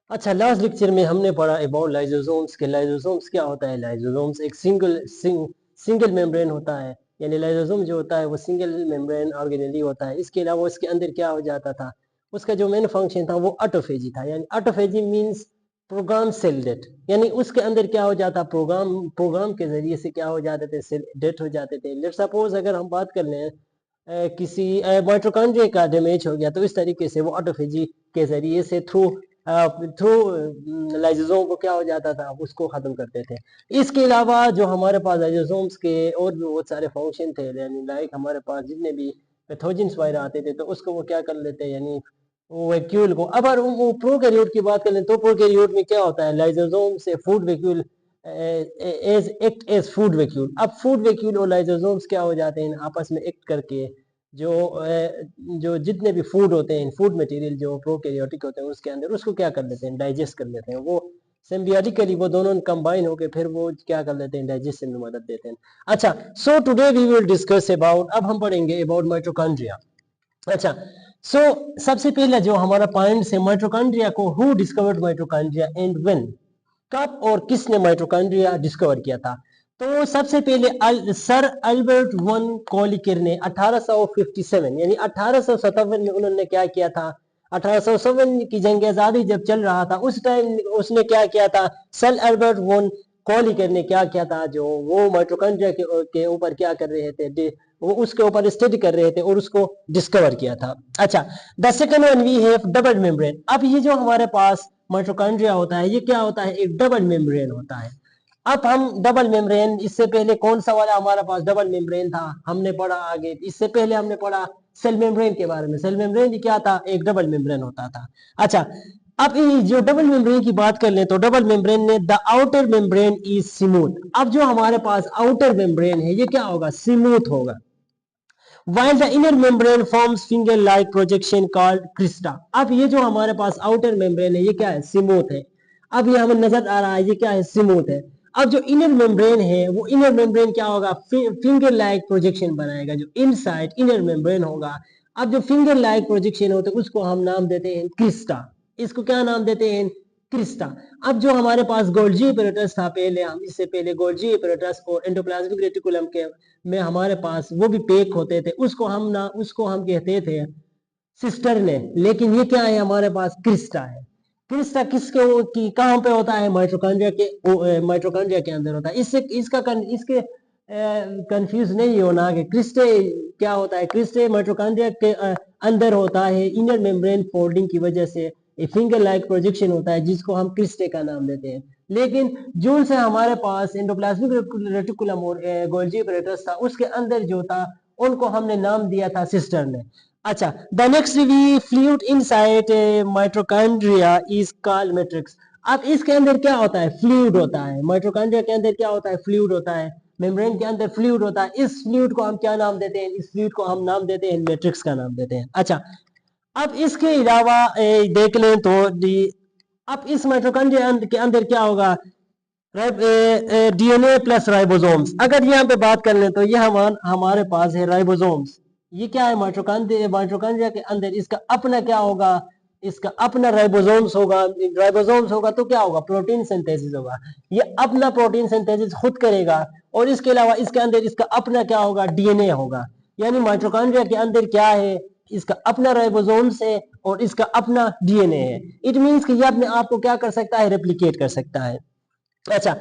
अच्छा, last lecture में हमने पढ़ा अबाउट लाइसोसोम्स के लाइसोसोम्स क्या होता है। लाइसोसोम्स एक सिंगल मेम्ब्रेन होता है, यानी लाइसोसोम जो होता है वो सिंगल मेम्ब्रेन ऑर्गेनेली होता है। इसके अलावा उसके अंदर क्या हो जाता था, उसका जो मेन फंक्शन था वो ऑटोफेजी था। यानी autophagy means program cell death, यानी उसके अंदर क्या हो जाता, प्रोग्राम के जरिए से क्या हो जाते थे, सेल डेथ हो जाते थे। लेट सपोज अगर हम बात कर लें किसी माइटोकॉन्ड्रिया का डैमेज हो गया, तो इस तरीके से वो ऑटोफेजी के जरिए से थ्रू लाइसोसोम को क्या हो जाता था, उसको खत्म करते थे। इसके अलावा जो हमारे पास लाइसोसोम्स के और भी बहुत सारे फंक्शन थे, यानी लाइक हमारे पास जितने भी पैथोजेंस वगैरह आते थे तो उसको वो क्या कर लेते हैं, यानी वो वैक्यूल को। अब अगर वो प्रोकैरियोट की बात करें तो प्रोकैरियोट में क्या होता है, लाइसोसोम से food vacuole as act as food vacuole. अब फूड वैक्यूल और लाइसोसोम्स क्या हो जाते हैं, आपस में एक्ट करके जो जो जितने भी फूड होते हैं, फूड मटेरियल जो प्रोकैरियोटिक होते हैं उसके अंदर, उसको क्या कर लेते हैं, डाइजेस्ट कर लेते हैं। वो सिम्बियोटिकली वो दोनों कंबाइन होकर फिर वो क्या कर लेते हैं, डाइजेशन में मदद देते हैं। अच्छा, so today we will discuss about, अब हम पढ़ेंगे अबाउट माइटोकॉन्ड्रिया। अच्छा, सो सबसे पहला जो हमारा पॉइंट है माइटोकॉन्ड्रिया को, who discovered mitochondria and when, कब और किसने माइटोकॉन्ड्रिया डिस्कवर किया था। तो सबसे पहले सर अल्बर्ट वन कॉलिकर ने 1857 यानी 1857 में उन्होंने क्या किया था, 1857 की जंग आजादी जब चल रहा था उस टाइम उसने क्या किया था, सर अल्बर्ट वन कॉलिकर ने क्या किया था, जो वो माइटोकॉन्ड्रिया के ऊपर क्या कर रहे थे, वो उसके ऊपर स्टडी कर रहे थे और उसको डिस्कवर किया था। अच्छा, the second one we have double membrane. अब ये जो हमारे पास माइटोकॉन्ड्रिया होता है ये क्या होता है, एक डबल मेम्ब्रेन होता है। अब हम डबल मेम्ब्रेन, इससे पहले कौन सा वाला हमारे पास डबल मेम्ब्रेन था, हमने पढ़ा आगे, इससे पहले हमने पढ़ा सेल मेम्ब्रेन के बारे में। सेल मेम्ब्रेन क्या था, एक डबल मेम्ब्रेन होता था। अच्छा, अब जो डबल मेम्ब्रेन की बात कर ले तो डबल मेम्ब्रेन में the outer membrane is smooth. अब जो हमारे पास आउटर मेम्ब्रेन है ये क्या होगा, स्मूथ होगा, while the inner membrane forms finger like projection called crista। अब ये जो हमारे पास आउटर मेम्ब्रेन है ये क्या है, स्मूथ है। अब ये हमें नजर आ रहा है ये क्या है, स्मूथ है। अब जो इनर मेम्ब्रेन है वो इनर मेम्ब्रेन क्या होगा, फिंगर लाइक प्रोजेक्शन बनाएगा, जो इनसाइड इनर मेम्ब्रेन होगा। अब जो फिंगर लाइक प्रोजेक्शन होता है उसको हम नाम देते हैं क्रिस्टा। इसको क्या नाम देते हैं, क्रिस्टा। अब जो हमारे पास गोल्जी एपैरेटस था पहले, हम इससे पहले गोल्जी एपैरेटस और एंडोप्लाज्मिक रेटिकुलम के में हमारे पास वो भी पेक होते थे, उसको हम कहते थे सिस्टर ने, लेकिन ये क्या है हमारे पास, क्रिस्टा है। क्रिस्टा किसके की कहाँ पे होता है, माइटोकॉन्ड्रिया के अंदर होता है। इससे इसके कंफ्यूज नहीं होना कि क्रिस्टे क्या होता है। क्रिस्टे माइटोकॉन्ड्रिया के अंदर होता है, इनर मेम्ब्रेन फोल्डिंग की वजह से फिंगर लाइक प्रोजेक्शन होता है जिसको हम क्रिस्टे का नाम देते हैं। लेकिन जून से हमारे पास एंडोप्लाज्मिक रेटिकुलम और गोल्जी एपैरेटस था, उसके अंदर जो था उनको हमने नाम दिया था सिस्टर ने। अच्छा, the next we fluid inside mitochondria is called matrix. अब इसके अंदर क्या होता है, फ्लूइड होता है। माइटोकॉन्ड्रिया के अंदर क्या होता है, फ्लूइड होता है। मेम्ब्रेन के अंदर फ्लूइड होता है। इस फ्लूइड को हम क्या नाम देते हैं, इस फ्लूइड को हम नाम देते हैं मैट्रिक्स का नाम देते हैं। अच्छा, अब इसके अलावा देख लें तो अब इस माइटोकॉन्ड्रिया के अंदर क्या होगा, डीएनए प्लस राइबोसोम्स। अगर यहाँ पे बात कर लें तो ये हमारे पास है राइबोसोम्स। ये क्या है, माइटोकॉन्ड्रिया के अंदर इसका अपना क्या होगा, इसका अपना राइबोसोम्स होगा। राइबोसोम्स होगा तो क्या होगा, प्रोटीन सिंथेसिस होगा। ये अपना प्रोटीन सिंथेसिस खुद करेगा और इसके अलावा इसके अंदर इसका अपना क्या होगा, डीएनए होगा। यानी माइटोकॉन्ड्रिया के अंदर क्या है, इसका अपना राइबोसोम्स है और इसका अपना डीएनए है। इट मींस कि ये अपने आप को क्या कर सकता है, रेप्लिकेट कर सकता है। अच्छा,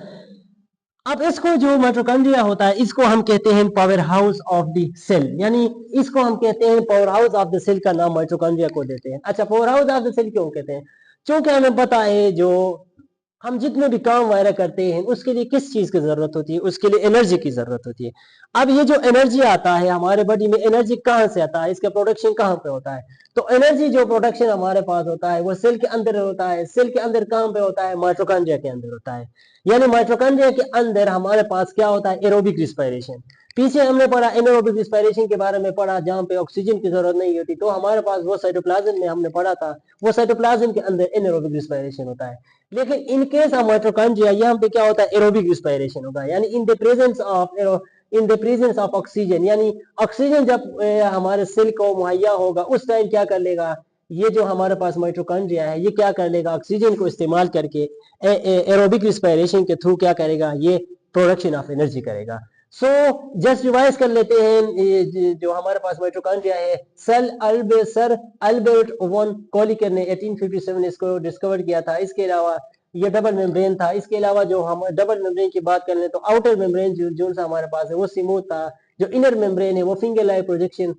अब इसको जो माइटोकॉन्ड्रिया होता है इसको हम कहते हैं power house of the cell, यानी इसको हम कहते हैं power house of the cell का नाम माइटोकॉन्ड्रिया को देते हैं। अच्छा, power house of the cell क्यों कहते हैं, क्योंकि हमें पता है जो हम जितने भी काम वगैरह करते हैं उसके लिए किस चीज की जरूरत होती है, उसके लिए एनर्जी की जरूरत होती है। अब ये जो एनर्जी आता है हमारे बॉडी में, एनर्जी कहाँ से आता है, इसका प्रोडक्शन कहाँ पे होता है। तो एनर्जी जो प्रोडक्शन हमारे पास होता है वो सेल के अंदर होता है। सेल के अंदर कहाँ पे होता है, माइटोकॉन्ड्रिया के अंदर होता है। यानी माइटोकॉन्ड्रिया के अंदर हमारे पास क्या होता है, एरोबिक रिस्पायरेशन। पीछे हमने पढ़ा एनारोबिक रिस्पायरेशन के बारे में पढ़ा, जहां पे ऑक्सीजन की जरूरत नहीं होती, तो हमारे पास वो साइटोप्लाज्म में हमने पढ़ा था, वो साइटोप्लाज्म के अंदर एनारोबिक रिस्पायरेशन होता है। लेकिन इन केस ऑफ माइटोकॉन्ड्रिया यहाँ पे क्या होता है, एरोबिक रिस्पायरेशन होगा। यानी in the presence of oxygen, यानी ऑक्सीजन जब हमारे सेल को मुहैया होगा उस टाइम क्या कर लेगा, ये जो हमारे पास माइटोकॉन्ड्रिया है ये क्या कर लेगा, ऑक्सीजन को इस्तेमाल करके एरोबिक रिस्पायरेशन के थ्रू क्या करेगा, ये प्रोडक्शन ऑफ एनर्जी करेगा। सो जस्ट रिवाइज कर लेते हैं, जो हमारे पास माइटोकॉन्ड्रिया है, सर अल्बर्ट वॉन कॉलिकर ने 1857 इसको डिस्कवर किया था। इसके अलावा ये डबल मेम्ब्रेन था। इसके अलावा जो हम डबल मेम्ब्रेन की बात कर लें तो आउटर मेम्ब्रेन जो सा हमारे पास है वो स्मूथ था। जो इनर मेम्ब्रेन है वो फिंगर लाइक प्रोजेक्शन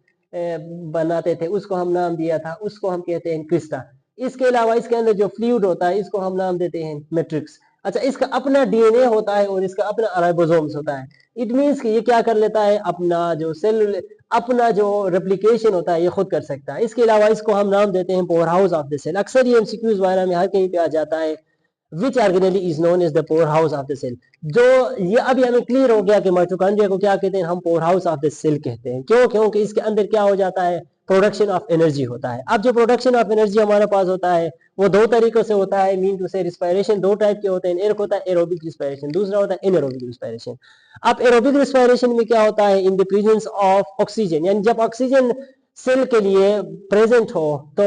बनाते थे, उसको हम नाम दिया था, उसको हम कहते हैं क्रिस्टा। इसके अलावा इसके अंदर जो फ्लूइड होता है इसको हम नाम देते हैं मैट्रिक्स। अच्छा, इसका अपना डीएनए होता है और इसका अपना राइबोसोम्स होता है। इट मींस कि ये क्या कर लेता है, अपना जो रेप्लिकेशन होता है ये खुद कर सकता है। इसके अलावा इसको हम नाम देते हैं power house of the cell. अक्सर ये एमसीक्यूज वगैरह में हर कहीं पे आ जाता है, which organelle is known as the power house of the cell. जो ये अभी हमें क्लियर हो गया कि माइटोकॉन्ड्रिया को क्या कहते हैं, हम power house of the cell कहते हैं। क्यों? क्योंकि इसके अंदर क्या हो जाता है, प्रोडक्शन ऑफ एनर्जी होता है। अब जो प्रोडक्शन ऑफ एनर्जी हमारे पास होता है वो दो तरीकों से होता है, मीन टू से रिस्पायरेशन दो टाइप के होते हैं। एक होता है एरोबिक रिस्पायरेशन, दूसरा होता है एनारोबिक रिस्पायरेशन। अब एरोबिक रिस्पायरेशन में क्या होता है, in the presence of oxygen, यानी जब ऑक्सीजन सेल के लिए प्रेजेंट हो तो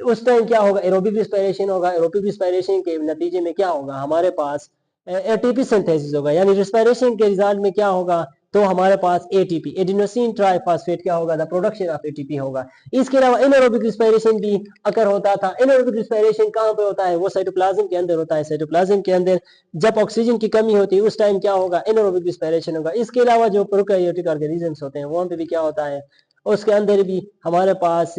उस टाइम क्या होगा, एरोबिक रिस्पायरेशन होगा। एरोबिक रिस्पायरेशन के नतीजे में क्या होगा, हमारे पास एटीपी सिंथेसिस होगा, यानी रिस्पायरेशन के रिजल्ट में क्या होगा, तो हमारे पास एटीपी एडिनोसिन ट्राइफॉस्फेट क्या होगा, द प्रोडक्शन ऑफ एटीपी होगा। इसके अलावा एनारोबिक रिस्पायरेशन भी अकर होता था। एनारोबिक रिस्पायरेशन कहाँ पे होता है, वो साइटोप्लाज्म के अंदर होता है। साइटोप्लाज्म के अंदर जब ऑक्सीजन की कमी होती है उस टाइम क्या होगा, एनारोबिक रिस्पायरेशन होगा। इसके अलावा जो प्रोकैरियोटिक ऑर्गेनिजम्स होते हैं वहां पे भी क्या होता है, उसके अंदर भी हमारे पास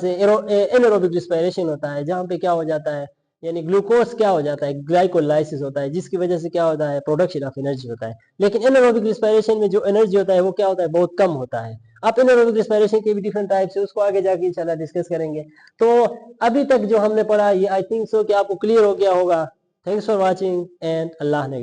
एनारोबिक रिस्पायरेशन होता है, जहाँ पे क्या हो जाता है, यानी ग्लूकोज क्या हो जाता है, ग्लाइकोलाइसिस होता है, जिसकी वजह से क्या होता है, प्रोडक्शन ऑफ एनर्जी होता है। लेकिन एनारोबिक रिस्पायरेशन में जो एनर्जी होता है वो क्या होता है, बहुत कम होता है। अब एनारोबिक रिस्पायरेशन के भी डिफरेंट टाइप्स है, उसको आगे जाके इंशाल्लाह डिस्कस करेंगे। तो अभी तक जो हमने पढ़ा ये आई थिंक सो कि आपको क्लियर हो गया होगा। थैंक्स फॉर वॉचिंग एंड अल्लाह ने